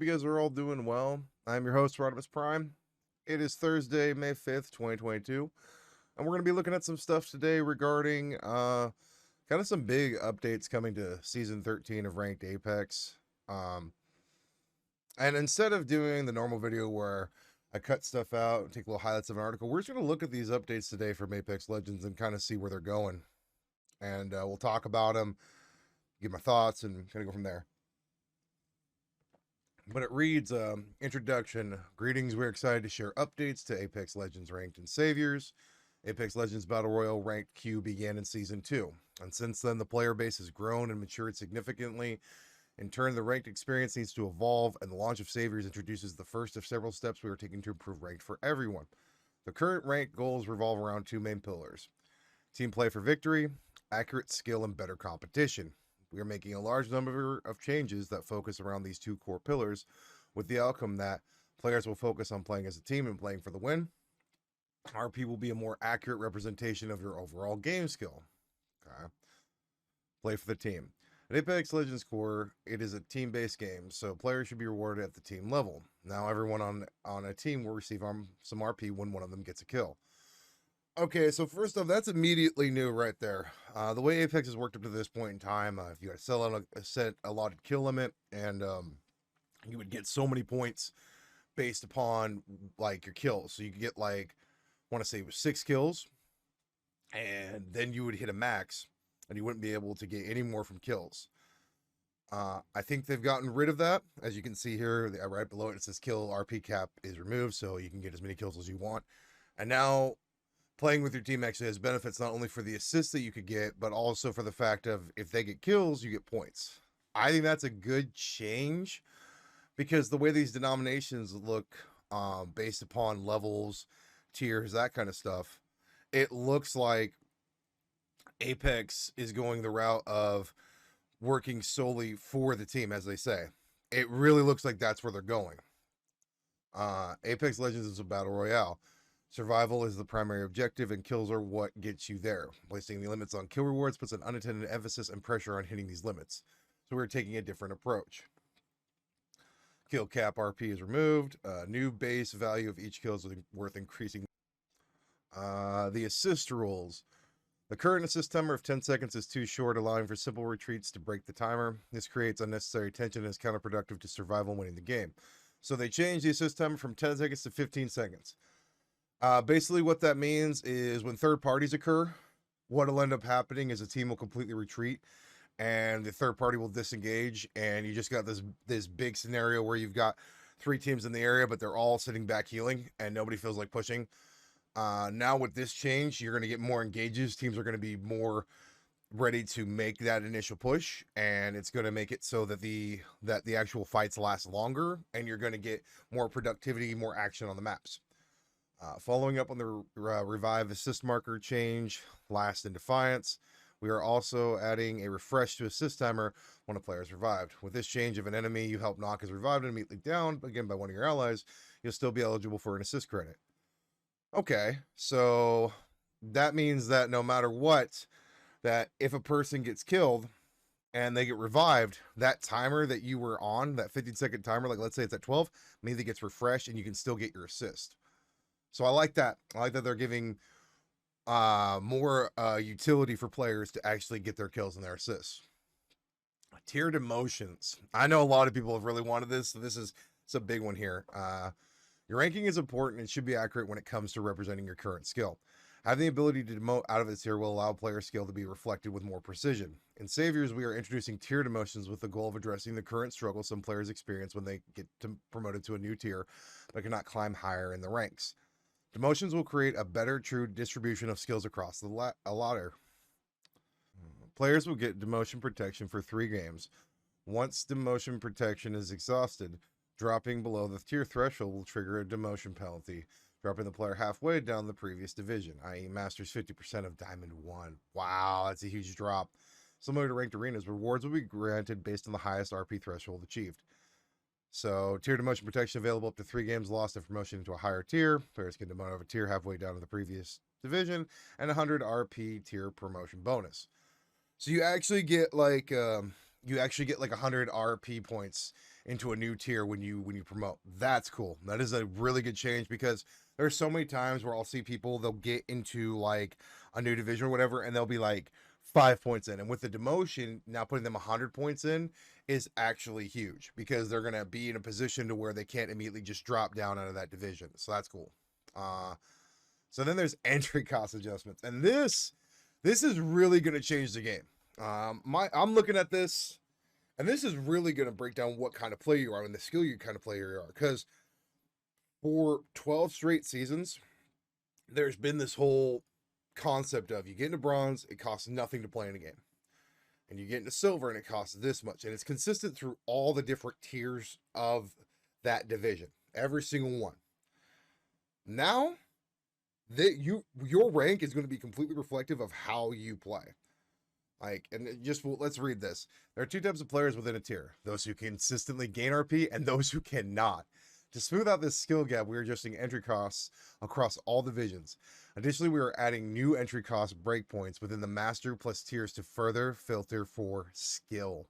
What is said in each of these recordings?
You guys are all doing well. I'm your host, Rodimus Prime. It is Thursday, May 5th, 2022, and we're going to be looking at some stuff today regarding kind of some big updates coming to Season 13 of Ranked Apex. And instead of doing the normal video where I cut stuff out and take little highlights of an article, we're just going to look at these updates today from Apex Legends and kind of see where they're going. And we'll talk about them, give my thoughts, and kind of go from there. But it reads, introduction. Greetings, we're excited to share updates to Apex Legends Ranked and Saviors. Apex Legends Battle Royale Ranked Q began in Season 2, and since then the player base has grown and matured significantly. In turn, the ranked experience needs to evolve, and the launch of Saviors introduces the first of several steps we are taking to improve ranked for everyone. The current ranked goals revolve around two main pillars: team play for victory, accurate skill, and better competition. We are making a large number of changes that focus around these two core pillars, with the outcome that players will focus on playing as a team and playing for the win. RP will be a more accurate representation of your overall game skill. Okay. Play for the team. At Apex Legends Core, it is a team-based game, so players should be rewarded at the team level. Now everyone on a team will receive some RP when one of them gets a kill. Okay, so first off, that's immediately new right there. The way Apex has worked up to this point in time, if you had to sell out a set allotted kill limit, and you would get so many points based upon like your kills. So you could get like, I want to say it was 6 kills, and then you would hit a max, and you wouldn't be able to get any more from kills. I think they've gotten rid of that. As you can see here, right below it, it says kill RP cap is removed, so you can get as many kills as you want. And now playing with your team actually has benefits not only for the assists that you could get, but also for the fact of if they get kills, you get points. I think that's a good change because the way these denominations look, based upon levels, tiers, that kind of stuff, it looks like Apex is going the route of working solely for the team, as they say. It really looks like that's where they're going. Apex Legends is a battle royale. Survival is the primary objective, and kills are what gets you there. Placing the limits on kill rewards puts an unintended emphasis and pressure on hitting these limits. So we're taking a different approach. Kill cap RP is removed. New base value of each kill is worth increasing. The assist rules. The current assist timer of 10 seconds is too short, allowing for simple retreats to break the timer. This creates unnecessary tension and is counterproductive to survival winning the game. So they changed the assist timer from 10 seconds to 15 seconds. Basically what that means is when third parties occur, what'll end up happening is a team will completely retreat and the third party will disengage, and you just got this big scenario where you've got 3 teams in the area, but they're all sitting back healing and nobody feels like pushing. Now with this change, you're going to get more engages. Teams are going to be more ready to make that initial push, and it's going to make it so that the actual fights last longer, and you're going to get more productivity, more action on the maps. Following up on the revive assist marker change, last in defiance, we are also adding a refresh to assist timer when a player is revived. With this change, if an enemy you help knock is revived and immediately down, again by one of your allies, you'll still be eligible for an assist credit. Okay, so that means that no matter what, that if a person gets killed and they get revived, that timer that you were on, that 15-second timer, like let's say it's at 12, maybe it gets refreshed and you can still get your assist. So I like that. I like that they're giving more utility for players to actually get their kills and their assists. Tiered emotions. I know a lot of people have really wanted this, so it's a big one here. Your ranking is important and should be accurate when it comes to representing your current skill. Having the ability to demote out of this tier will allow player skill to be reflected with more precision. In Saviors, we are introducing tiered emotions with the goal of addressing the current struggle some players experience when they get promoted to a new tier but cannot climb higher in the ranks. Demotions will create a better true distribution of skills across the ladder. Players will get demotion protection for 3 games. Once demotion protection is exhausted, dropping below the tier threshold will trigger a demotion penalty, dropping the player halfway down the previous division, i.e. Masters 50% of Diamond 1. Wow, that's a huge drop. Similar to ranked arenas, rewards will be granted based on the highest RP threshold achieved. So, tier demotion protection available up to 3 games lost and promotion into a higher tier. Players can demote over tier halfway down to the previous division, and 100 RP tier promotion bonus. So you actually get like 100 RP points into a new tier when you promote. That's cool. That is a really good change, because there's so many times where I'll see people, they'll get into like a new division or whatever, and they'll be like 5 points in, and with the demotion now putting them 100 points in is actually huge, because they're going to be in a position to where they can't immediately just drop down out of that division. So that's cool. So then there's entry cost adjustments, and this is really going to change the game. I'm looking at this, and this is really going to break down what kind of player you are and the skill you kind of player you are, because for 12 straight seasons, there's been this whole concept of, you get into bronze, it costs nothing to play in a game, and you get into silver and it costs this much, and it's consistent through all the different tiers of that division, every single one. Now that your rank is going to be completely reflective of how you play. Like, and just let's read this. There are two types of players within a tier: those who consistently gain RP and those who cannot. To smooth out this skill gap, we are adjusting entry costs across all divisions. Additionally, we are adding new entry cost breakpoints within the master plus tiers to further filter for skill.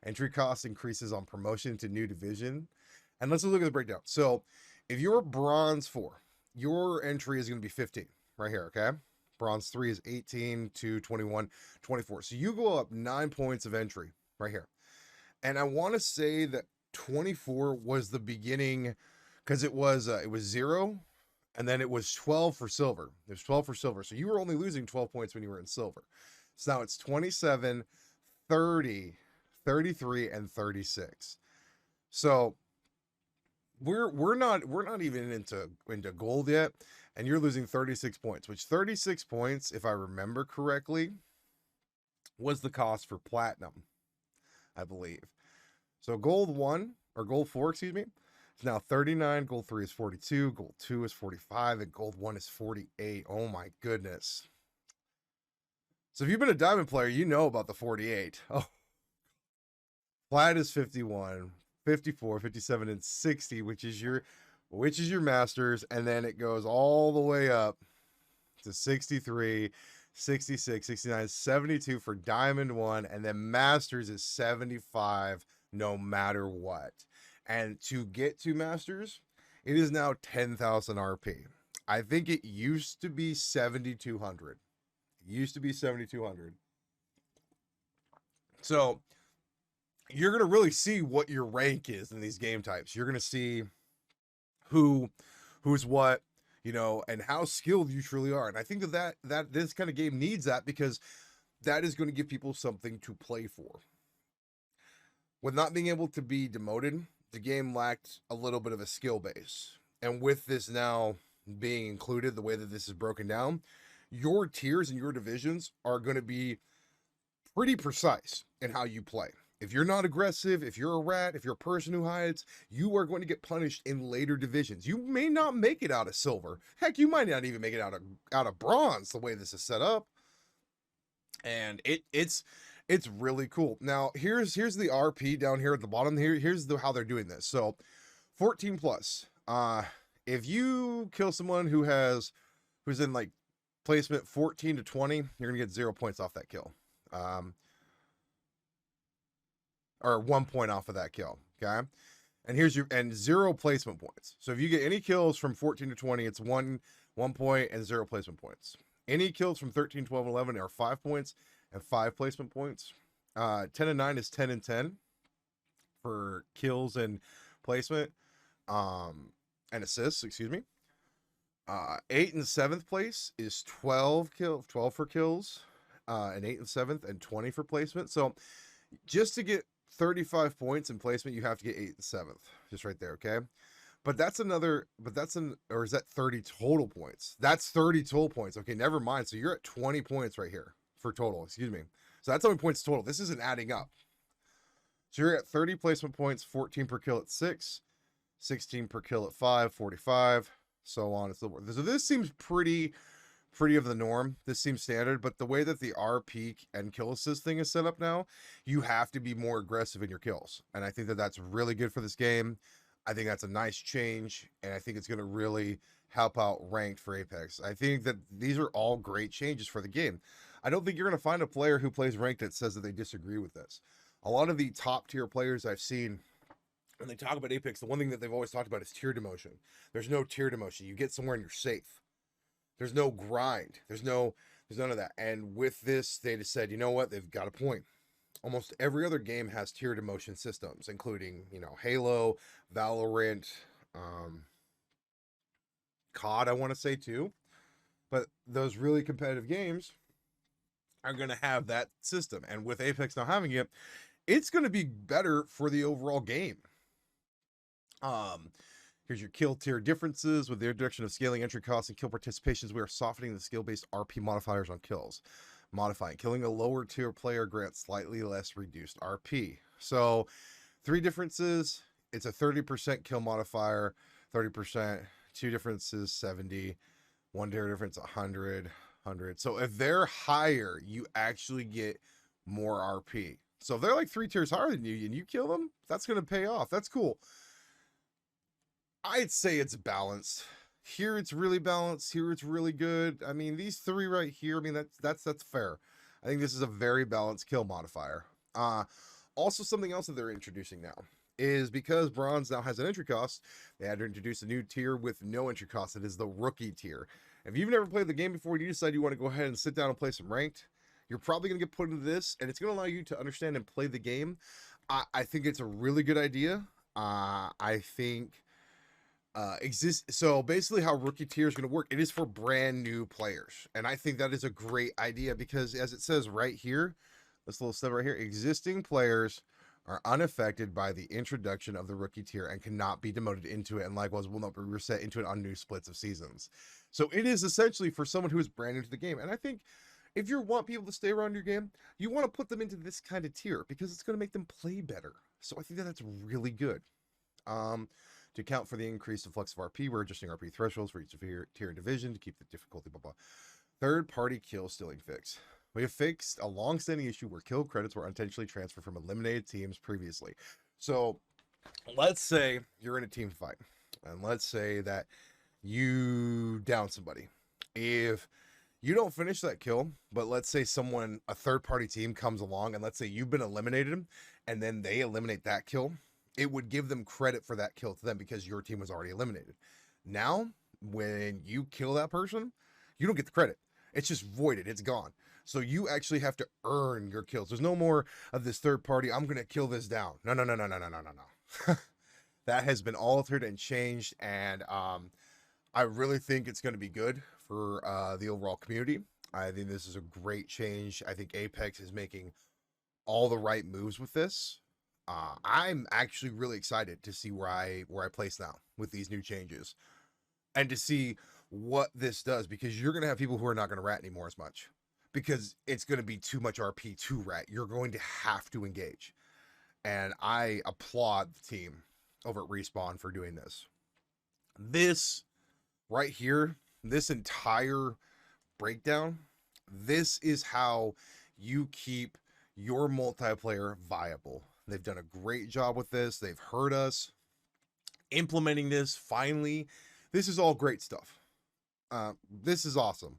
Entry cost increases on promotion to new division. And let's look at the breakdown. So if you're bronze 4, your entry is going to be 15 right here, okay? Bronze 3 is 18 to 21, 24. So you go up 9 points of entry right here. And I want to say that 24 was the beginning, because it was 0, and then it was 12 for silver. It was 12 for silver. So you were only losing 12 points when you were in silver. So now it's 27, 30, 33, and 36. So we're not even into gold yet, and you're losing 36 points, which 36 points, if I remember correctly, was the cost for platinum, I believe. So gold 1, or gold 4, excuse me, it's now 39, gold 3 is 42, gold 2 is 45, and gold 1 is 48. Oh my goodness. So if you've been a diamond player, you know about the 48. Oh, plat is 51, 54, 57, and 60, which is your masters, and then it goes all the way up to 63, 66, 69, 72 for diamond 1, and then masters is 75 no matter what. And to get to masters, it is now 10,000 RP. I think it used to be 7,200. It used to be 7,200. So you're going to really see what your rank is in these game types. You're going to see who's what, and how skilled you truly are. And I think that this kind of game needs that, because that is going to give people something to play for. With not being able to be demoted, the game lacked a little bit of a skill base. And with this now being included, the way that this is broken down, your tiers and your divisions are going to be pretty precise in how you play. If you're not aggressive, if you're a rat, if you're a person who hides, you are going to get punished in later divisions. You may not make it out of silver. Heck, you might not even make it out of bronze, the way this is set up. And it's really cool. Now, here's the RP down here at the bottom. Here's how they're doing this. So 14 plus. If you kill someone who's in like placement 14 to 20, you're gonna get 0 points off that kill. Or 1 point off of that kill. Okay. And 0 placement points. So if you get any kills from 14 to 20, it's 1 point and 0 placement points. Any kills from 13, 12, and 11 are 5 points and 5 placement points. 10 and 9 is 10 and 10 for kills and placement, and assists, excuse me. 8 and 7th place is 12 for kills, and 8 and 7th, and 20 for placement. So just to get 35 points in placement, you have to get 8 and 7th, just right there. Okay. Or is that 30 total points? That's 30 total points. Okay, never mind. So you're at 20 points right here for total, excuse me. So that's how many points total. This isn't adding up. So you're at 30 placement points, 14 per kill at 6, 16 per kill at 5, 45, so on and so forth. So this seems pretty of the norm. This seems standard, but the way that the RP and kill assist thing is set up now, you have to be more aggressive in your kills. And I think that that's really good for this game. I think that's a nice change, and I think it's going to really help out ranked for Apex. I think that these are all great changes for the game. I don't think you're going to find a player who plays ranked that says that they disagree with this. A lot of the top tier players I've seen when they talk about Apex, the one thing that they've always talked about is tier demotion. There's no tier demotion. You get somewhere and you're safe. There's no grind. There's none of that. And with this, they just said, you know what? They've got a point. Almost every other game has tier demotion systems, including, Halo, Valorant, COD, I want to say too. But those really competitive games are going to have that system. And with Apex now having it, it's going to be better for the overall game. Here's your kill tier differences. With the introduction of scaling entry costs and kill participations, we are softening the skill-based RP modifiers on kills. Modifying. Killing a lower tier player grants slightly less reduced RP. So 3 differences. It's a 30% kill modifier, 30%, 2 differences, 70, 1 tier difference, 100, 100. So if they're higher, you actually get more RP. So if they're like 3 tiers higher than you and you kill them, that's going to pay off. That's cool. I'd say it's balanced. Here it's really balanced. Here it's really good. I mean, these 3 right here, I mean, that's fair. I think this is a very balanced kill modifier. Also, something else that they're introducing now is because bronze now has an entry cost, they had to introduce a new tier with no entry cost. It is the rookie tier. If you've never played the game before and you decide you want to go ahead and sit down and play some ranked, you're probably going to get put into this, and it's going to allow you to understand and play the game. I think it's a really good idea. I think so basically how rookie tier is going to work, it is for brand new players, and I think that is a great idea because as it says right here, this little step right here, existing players are unaffected by the introduction of the rookie tier and cannot be demoted into it, and likewise will not be reset into it on new splits of seasons. So it is essentially for someone who is brand new to the game, and I think if you want people to stay around your game, you want to put them into this kind of tier because it's going to make them play better. So I think that that's really good. To account for the increase in flex of RP, we're adjusting RP thresholds for each tier and division to keep the difficulty, blah, blah. Third-party kill stealing fix. We have fixed a long-standing issue where kill credits were unintentionally transferred from eliminated teams previously. So let's say you're in a team fight, and let's say that you down somebody. If you don't finish that kill, but let's say a third-party team comes along, and let's say you've been eliminated, and then they eliminate that kill, it would give them credit for that kill to them because your team was already eliminated. Now, when you kill that person, you don't get the credit. It's just voided. It's gone. So you actually have to earn your kills. There's no more of this third party, I'm going to kill this down. No. That has been altered and changed, and I really think it's going to be good for the overall community. I think this is a great change. I think Apex is making all the right moves with this. I'm actually really excited to see where I place now with these new changes and to see what this does, because you're going to have people who are not going to rat anymore as much because it's going to be too much RP to rat. You're going to have to engage. And I applaud the team over at Respawn for doing this. This right here, this entire breakdown, this is how you keep your multiplayer viable. They've done a great job with this. They've heard us implementing this finally. This is all great stuff. This is awesome.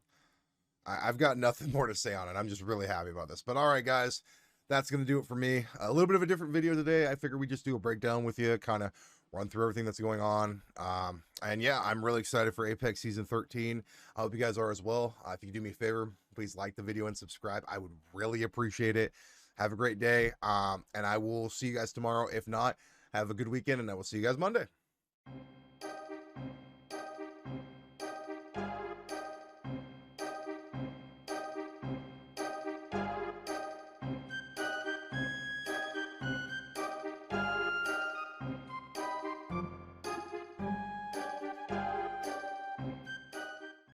I've got nothing more to say on it. I'm just really happy about this. But all right, guys, that's going to do it for me. A little bit of a different video today. I figured we'd just do a breakdown with you, kind of run through everything that's going on. And yeah, I'm really excited for Apex Season 13. I hope you guys are as well. If you could do me a favor, please like the video and subscribe. I would really appreciate it. Have a great day, and I will see you guys tomorrow. If not, have a good weekend, and I will see you guys Monday.